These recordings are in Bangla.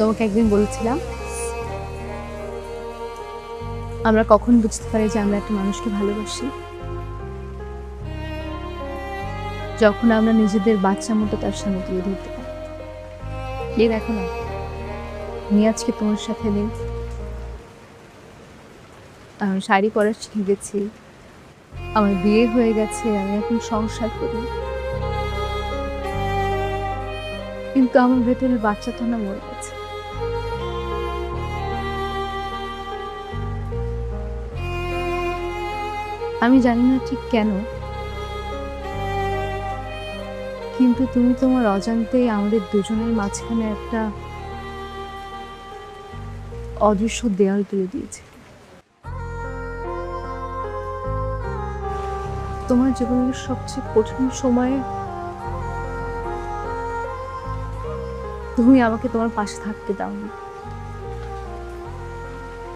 তোমাকে একদিন বলেছিলাম আমরা কখন বুঝতে পারি যে আমরা একটা মানুষকে ভালোবাসি? যখন আমরা নিজেদের বাচ্চা মতো তার সামনে তুলে ধরতে পারি। এই দেখো না, আমি আজকে তোমার সাথে নেই, আমি শাড়ি পরা শিখে গেছি, আমার বিয়ে হয়ে গেছে, আমি এখন সংসার করি, কিন্তু আমার ভেতরের বাচ্চাটা না মরে গেছে। আমি জানি না ঠিক কেন, কিন্তু তুমি তোমার অজান্তেই আমাদের দুজনের মাঝখানে একটা অদৃশ্য দেয়াল তুলে দিয়েছে। তোমার জীবনের সবচেয়ে কঠিন সময়ে তুমি আমাকে তোমার পাশে থাকতে দাওনি।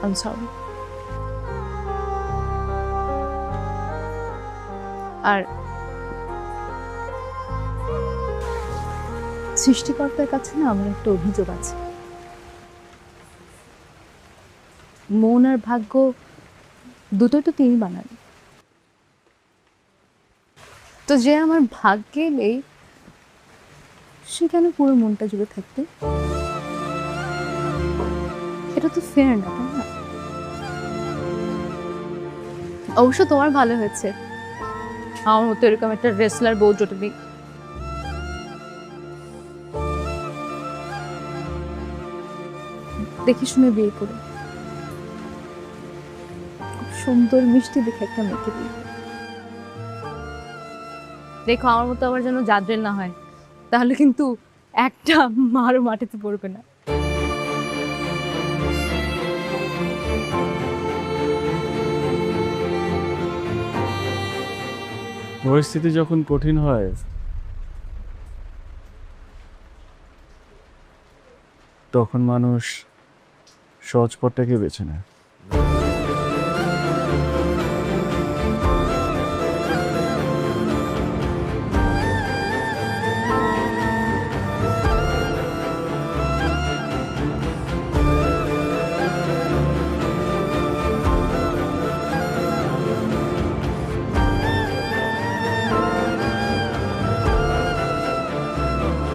I am sorry. আর সৃষ্টিকর্তার কাছে না আমার একটা অভিযোগ আছে, মন আর ভাগ্য দুটোই তো তিনি বানান। তো যে আমার ভাগ্যে নেই সে কেন পুরো মনটা জুড়ে থাকবে? এটা তো ফেয়ার না, তাই না? অবশ্য তোমার ভালো হয়েছে, আমার মতো এরকম একটা রেসলার বউ জোটেনি। দেখে শুনে বিয়ে করে খুব সুন্দর মিষ্টি দেখে একটা মেয়েকে বিয়ে করে। দেখো আমার মতো আবার যেন জাদ্রেল না হয়, তাহলে কিন্তু একটা মারও মাটিতে পড়বে না। পরিস্থিতি যখন কঠিন হয় তখন মানুষ সহজ পথটাকে বেছে নেয়।